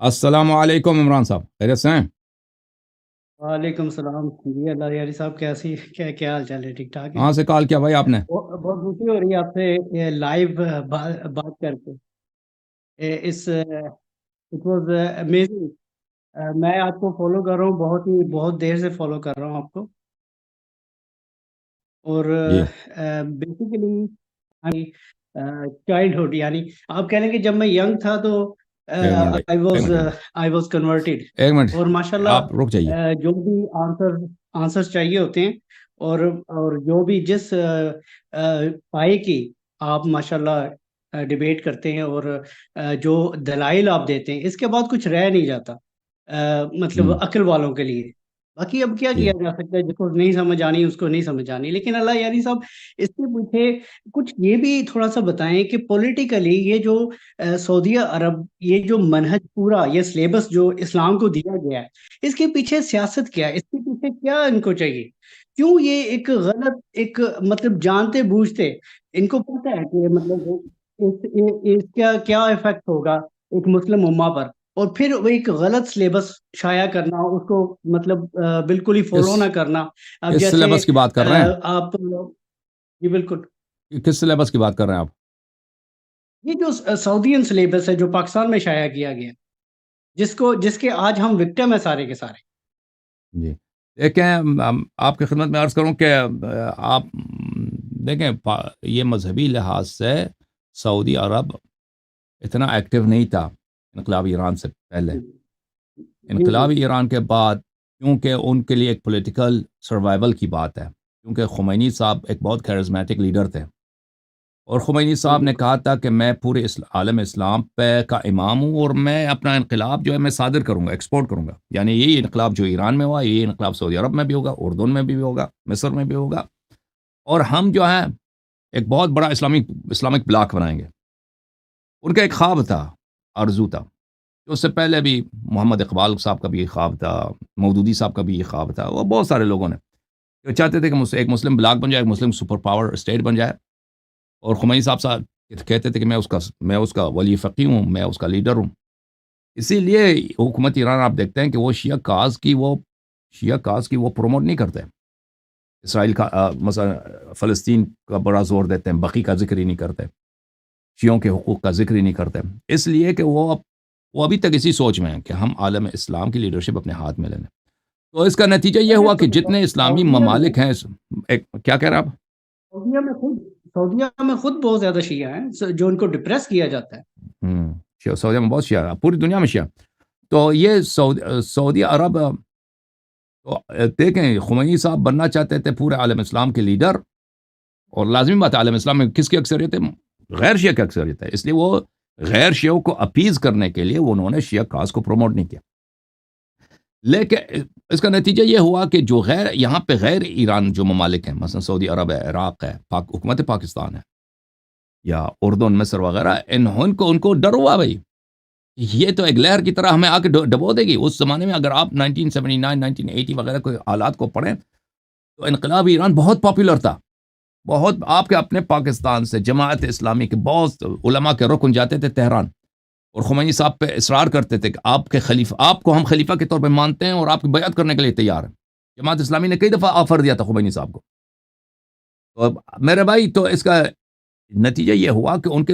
السلام علیکم عمران صاحب، خیریت سے ہیں؟ وعلیکم السلام جی اللہ یاری صاحب کیسی کیا حال چال ہے ٹھیک ٹھاک ہے کہاں سے کال کیا بھائی آپ نے؟ بہت خوشی ہو رہی ہے آپ سے لائیو بات کر کے اس اٹ واز امیزنگ میں آپ کو فالو کر رہا ہوں بہت دیر سے فالو کر رہا ہوں آپ کو اور جی، بیسیکلی چائلڈہڈ یعنی آپ کہہ لیں کہ جب میں ینگ تھا تو ایک منٹ بھائی، آئی ایک واز منٹ، ایک منٹ، آئی واز کنورٹیڈ ایک منٹ، اور ماشاء آپ رک جائیے۔ اللہ جو بھی آنسر چاہیے ہوتے ہیں اور جو بھی جس پائے کی آپ ماشاء اللہ ڈبیٹ کرتے ہیں اور جو دلائل آپ دیتے ہیں اس کے بعد کچھ رہ نہیں جاتا مطلب ہوں، عقل والوں کے لیے باقی اب کیا جی، کیا جا سکتا ہے جس کو نہیں سمجھ آنی اس کو نہیں سمجھ آنی لیکن اللہ یعنی صاحب اس سے پوچھے کچھ یہ بھی تھوڑا سا بتائیں کہ پولیٹیکلی یہ جو سعودی عرب یہ جو منہج پورا یہ سلیبس جو اسلام کو دیا گیا ہے اس کے پیچھے سیاست کیا ہے اس کے پیچھے کیا ان کو چاہیے کیوں یہ ایک غلط ایک مطلب جانتے بوجھتے ان کو پتہ ہے کہ مطلب اس کا کیا افیکٹ ہوگا ایک مسلم امہ پر اور پھر وہ ایک غلط سلیبس شائع کرنا اس کو مطلب بالکل ہی کس فالو نہ کرنا اب کس جیسے سلیبس کی بات کر رہے ہیں؟ آپ جی بالکل کس سلیبس کی بات کر رہے ہیں آپ؟ یہ جو سعودین سلیبس ہے جو پاکستان میں شائع کیا گیا جس کے آج ہم وکٹم ہیں سارے کے سارے جی، دیکھیں، آپ کی خدمت میں عرض کروں کہ آپ دیکھیں، یہ مذہبی لحاظ سے سعودی عرب اتنا ایکٹیو نہیں تھا انقلابی ایران سے پہلے۔ جی جی انقلابی ایران کے بعد کیونکہ ان کے لیے ایک پولیٹیکل سروائیول کی بات ہے، کیونکہ خمینی صاحب ایک بہت کیرزمیٹک لیڈر تھے، اور خمینی جی صاحب نے کہا تھا کہ میں پورے عالم اسلام پہ کا امام ہوں، اور میں اپنا انقلاب جو ہے میں صادر کروں گا، ایکسپورٹ کروں گا، یعنی یہی انقلاب جو ایران میں ہوا، یہی انقلاب سعودی عرب میں بھی ہوگا، اردن میں بھی ہوگا، مصر میں بھی ہوگا، اور ہم جو ہے ایک بہت بڑا اسلامک بلاک بنائیں گے۔ ان کا ایک خواب تھا، آرزو تھا، اس سے پہلے بھی محمد اقبال صاحب کا بھی یہ خواب تھا، مودودی صاحب کا بھی یہ خواب تھا، وہ بہت سارے لوگوں نے جو چاہتے تھے کہ ایک مسلم بلاک بن جائے، ایک مسلم سپر پاور اسٹیٹ بن جائے، اور خمینی صاحب کہتے تھے کہ میں اس کا ولی فقی ہوں، میں اس کا لیڈر ہوں۔ اسی لیے حکومت ایران آپ دیکھتے ہیں کہ وہ شیعہ کاز کی وہ پروموٹ نہیں کرتے، اسرائیل کا مثلا فلسطین کا بڑا زور دیتے ہیں، بقی کا ذکر ہی نہیں کرتے، شیعوں کے حقوق کا ذکر ہی نہیں کرتے، اس لیے کہ وہ ابھی تک اسی سوچ میں ہیں کہ ہم عالم اسلام کی لیڈرشپ اپنے ہاتھ میں لے لیں۔ تو اس کا نتیجہ یہ اچھا ہوا کہ جتنے اسلامی سعودیہ میں ممالک ہیں کیا کہہ رہے ہیں آپ؟ سعودیہ میں خود سعودیہ میں خود بہت زیادہ شیعہ ہیں جو ان کو ڈپریس کیا جاتا ہے سعودیہ میں بہت شیعہ، پوری دنیا میں شیعہ۔ تو یہ سعودی عرب، تو دیکھیں، خمینی صاحب بننا چاہتے تھے پورے عالم اسلام کے لیڈر، اور لازمی بات ہے عالم اسلام میں کس کی اکثریت ہے؟ غیر شیعہ کی اکثریت ہے، اس لیے وہ غیر شیعوں کو اپیز کرنے کے لیے انہوں نے شیعہ کاز کو پروموٹ نہیں کیا، لیکن اس کا نتیجہ یہ ہوا کہ جو یہاں پہ غیر ایران جو ممالک ہیں، مثلا سعودی عرب ہے، عراق ہے، حکومت پاکستان ہے، یا اردن، مصر وغیرہ، ان کو ڈر ہوا بھائی، یہ تو ایک لہر کی طرح ہمیں آ کے ڈبو دے گی۔ اس زمانے میں اگر آپ 1979 1980 وغیرہ کوئی حالات کو پڑھیں تو انقلاب ایران بہت پاپولر تھا، بہت، آپ کے اپنے پاکستان سے جماعت اسلامی کے بہت علماء کے رکن جاتے تھے تہران، اور خمینی صاحب پہ اصرار کرتے تھے کہ آپ کو ہم خلیفہ کے طور پہ مانتے ہیں اور آپ کی بیعت کرنے کے لیے تیار ہیں۔ جماعت اسلامی نے کئی دفعہ آفر دیا تھا خمینی صاحب کو۔ تو میرے بھائی، تو اس کا نتیجہ یہ ہوا کہ ان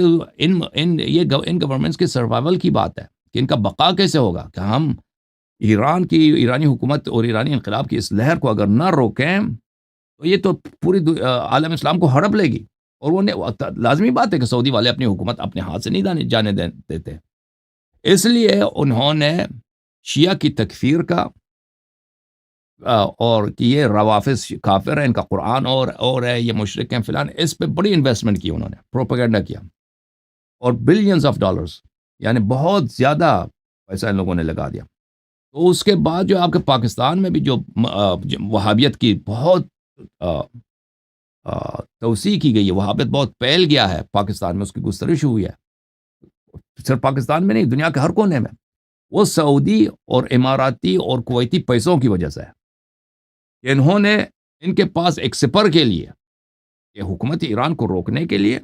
گورنمنٹس کے سروائیول کی بات ہے کہ ان کا بقا کیسے ہوگا، کہ ہم ایرانی حکومت اور ایرانی انقلاب کی اس لہر کو اگر نہ روکیں تو یہ تو پوری عالم اسلام کو ہڑپ لے گی، اور لازمی بات ہے کہ سعودی والے اپنی حکومت اپنے ہاتھ سے نہیں جانے دیتے، اس لیے انہوں نے شیعہ کی تکفیر کا، اور کہ یہ روافظ کافر ہیں، ان کا قرآن اور ہے، یہ مشرک ہیں فلان، اس پہ بڑی انویسٹمنٹ کی، انہوں نے پروپیگنڈا کیا، اور بلینز آف ڈالرز، یعنی بہت زیادہ پیسہ ان لوگوں نے لگا دیا۔ تو اس کے بعد جو آپ کے پاکستان میں بھی جو وہابیت کی بہت توسیع کی گئی ہے، وہابیت بہت پھیل گیا ہے پاکستان میں، اس کی گسترش ہوئی ہے، صرف پاکستان میں نہیں، دنیا کے ہر کونے میں، وہ سعودی اور اماراتی اور کویتی پیسوں کی وجہ سے ہے کہ انہوں نے ان کے پاس ایک سپر کے لیے، کہ حکومت ایران کو روکنے کے لیے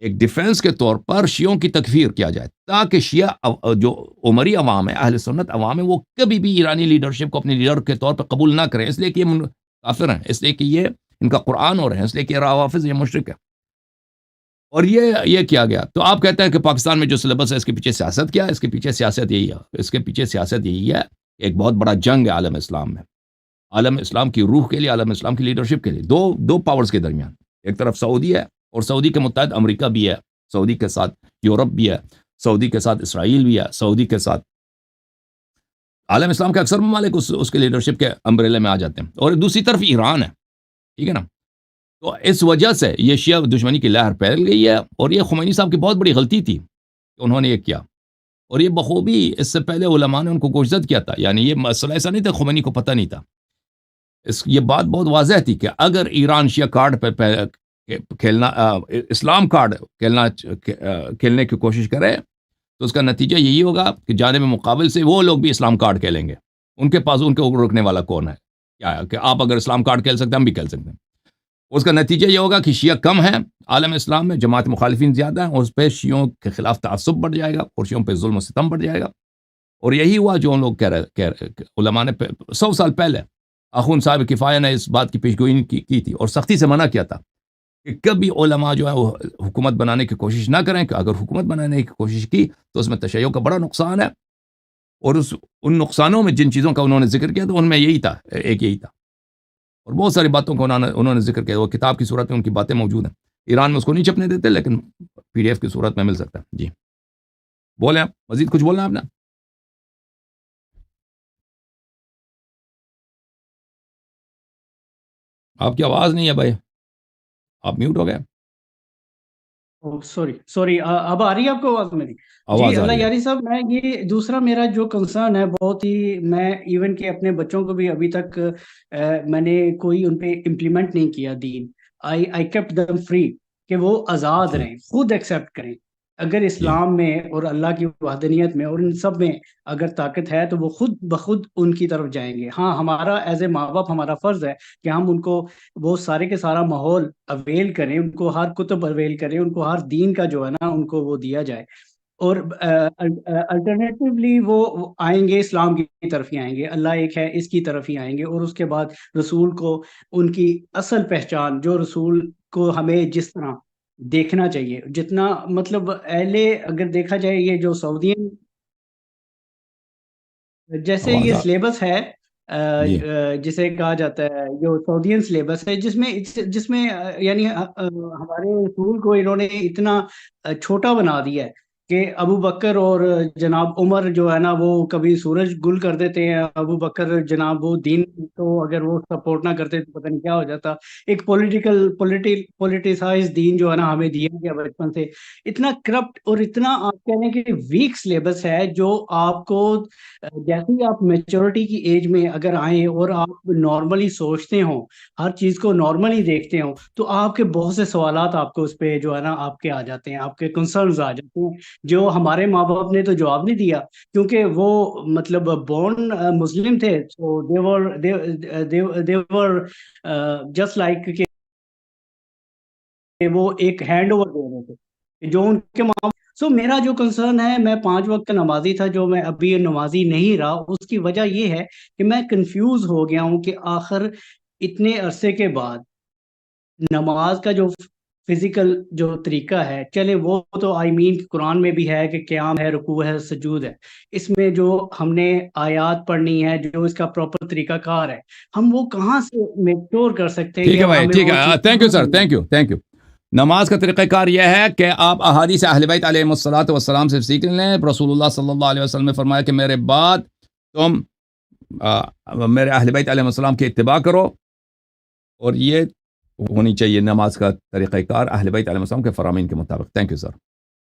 ایک ڈیفنس کے طور پر شیعوں کی تکفیر کیا جائے، تاکہ شیعہ جو عمری عوام ہے، اہل سنت عوام ہے، وہ کبھی بھی ایرانی لیڈرشپ کو اپنی لیڈر کے طور پر قبول نہ کریں، اس لیے کہ یہ کافر ہیں، اس لیے کہ یہ ان کا قرآن اور ہے، اس لیے کہ روافض یہ مشرک ہے۔ اور یہ کیا گیا۔ تو آپ کہتے ہیں کہ پاکستان میں جو سلیبس ہے اس کے پیچھے سیاست کیا ہے؟ اس کے پیچھے سیاست یہی ہے، اس کے پیچھے سیاست یہی ہے، ایک بہت بڑا جنگ ہے عالم اسلام میں، عالم اسلام کی روح کے لیے، عالم اسلام کی لیڈرشپ کے لیے، دو پاورز کے درمیان، ایک طرف سعودی ہے اور سعودی کے متحد امریکہ بھی ہے، سعودی کے ساتھ یورپ بھی ہے، سعودی کے ساتھ اسرائیل بھی ہے، سعودی کے ساتھ عالم اسلام کے اکثر ممالک اس کے لیڈرشپ کے امبریلے میں آ جاتے ہیں، اور دوسری طرف ایران ہے، ٹھیک ہے نا۔ تو اس وجہ سے یہ شیعہ دشمنی کی لہر پھیل گئی ہے، اور یہ خمینی صاحب کی بہت بڑی غلطی تھی کہ انہوں نے یہ کیا، اور یہ بخوبی اس سے پہلے علماء نے ان کو گوشزد کیا تھا، یعنی یہ مسئلہ ایسا نہیں تھا خمینی کو پتہ نہیں تھا، یہ بات بہت واضح تھی کہ اگر ایران شیعہ کارڈ پہ کھیلنا، اسلام کارڈ کھیلنے کی کوشش کرے تو اس کا نتیجہ یہی ہوگا کہ جانب مقابل سے وہ لوگ بھی اسلام کارڈ کھیلیں گے، ان کے پاس ان کو روکنے والا کون ہے؟ کیا ہے کہ آپ اگر اسلام کارڈ کھیل سکتے ہیں، ہم بھی کھیل سکتے ہیں۔ اس کا نتیجہ یہ ہوگا کہ شیعہ کم ہیں عالم اسلام میں، جماعت مخالفین زیادہ ہیں، اور اس پہ شیعوں کے خلاف تعصب بڑھ جائے گا، اور شیعوں پہ ظلم و ستم بڑھ جائے گا، اور یہی ہوا جو ان لوگ کہہ رہے علماء نے 100 سال پہلے اخون صاحب کفایہ نے اس بات کی پیشگوئی کی تھی اور سختی سے منع کیا تھا کہ کبھی علماء جو ہے وہ حکومت بنانے کی کوشش نہ کریں، کہ اگر حکومت بنانے کی کوشش کی تو اس میں تشیع کا بڑا نقصان ہے، اور ان نقصانوں میں جن چیزوں کا انہوں نے ذکر کیا تو ان میں یہی تھا، یہی تھا، اور بہت ساری باتوں کو انہوں نے ذکر کیا، وہ کتاب کی صورت میں ان کی باتیں موجود ہیں، ایران میں اس کو نہیں چھپنے دیتے، لیکن PDF کی صورت میں مل سکتا ہے۔ جی بولیں، آپ مزید کچھ بولنا ہے آپ نے؟ آپ کی آواز نہیں ہے بھائی، آپ میوٹ ہو گئے۔ سوری، اب آ رہی ہے آپ کو آواز میری؟ جی آواز آ اللہ رہی ہے۔ یاری صاحب، میں یہ دوسرا میرا جو کنسرن ہے بہت ہی، میں ایون کہ اپنے بچوں کو بھی ابھی تک میں نے کوئی ان پہ امپلیمنٹ نہیں کیا دین، آئی کیپٹ دم فری، کہ وہ آزاد جی رہیں، خود ایکسیپٹ کریں۔ اگر جی اسلام میں اور اللہ کی وحدانیت میں اور ان سب میں اگر طاقت ہے تو وہ خود بخود ان کی طرف جائیں گے۔ ہاں، ہمارا ایز اے ماں باپ ہمارا فرض ہے کہ ہم ان کو وہ سارے کے سارا ماحول اویل کریں، ان کو ہر کتب اویل کریں، ان کو ہر دین کا جو ہے نا ان کو وہ دیا جائے، اور الٹرنیٹیولی وہ آئیں گے، اسلام کی طرف ہی آئیں گے، اللہ ایک ہے اس کی طرف ہی آئیں گے، اور اس کے بعد رسول کو ان کی اصل پہچان، جو رسول کو ہمیں جس طرح دیکھنا چاہیے، جتنا مطلب اہل، اگر دیکھا جائے یہ جو سعودین، جیسے آواز یہ سلیبس ہے جی جسے کہا جاتا ہے جو سعودین سلیبس ہے، جس میں یعنی ہمارے رسول کو انہوں نے اتنا چھوٹا بنا دیا ہے کہ ابو بکر اور جناب عمر جو ہے نا وہ کبھی سورج گل کر دیتے ہیں، ابو بکر جناب وہ دین کو اگر وہ سپورٹ نہ کرتے تو پتہ نہیں کیا ہو جاتا۔ ایک پولیٹیسائز دین جو ہے نا ہمیں دیا گیا بچپن سے، اتنا کرپٹ اور اتنا آپ کہنے کہ ویک سلیبس ہے، جو آپ کو جیسے ہی آپ میچورٹی کی ایج میں اگر آئیں اور آپ نارملی سوچتے ہوں، ہر چیز کو نارملی دیکھتے ہوں، تو آپ کے بہت سے سوالات آپ کو اس پہ جو ہے نا آپ کے آ جاتے ہیں، آپ کے کنسرنز آ جاتے ہیں، جو ہمارے ماں باپ نے تو جواب نہیں دیا، کیونکہ وہ مطلب بورن مسلم تھے، so they were just like کہ وہ ایک ہینڈ اوور دے رہے تھے جو ان کے ماں۔ سو میرا جو کنسرن ہے، میں 5 وقت کا نمازی تھا، جو میں ابھی نمازی نہیں رہا، اس کی وجہ یہ ہے کہ میں کنفیوز ہو گیا ہوں کہ آخر اتنے عرصے کے بعد نماز کا جو فزیکل جو طریقہ ہے، چلے وہ تو قرآن میں بھی ہے کہ قیام ہے، رکوع ہے، سجود ہے، اس میں جو ہم نے آیات پڑھنی ہے، جو اس کا پراپر طریقہ کار ہے، ہم وہ کہاں سے میچور کر سکتے ہیں، ٹھیک ہے یا بھائی، ہمیں ٹھیک وہ ہے، چیز تھینک یو کہاں سر، سے تھینک یو۔ نماز کا طریقہ کار یہ ہے کہ آپ احادیث اہل بیت علیہ الصلوۃ والسلام سے سیکھ لیں۔ رسول اللہ صلی اللہ علیہ وسلم نے فرمایا کہ میرے بعد تم میرے اہل بیت علیہ السلام کی اتباع کرو، اور یہ ہونی چاہیے نماز کا طریقہ کار اہل بیت علیہ السلام کے فرامین کے مطابق۔ Thank you sir.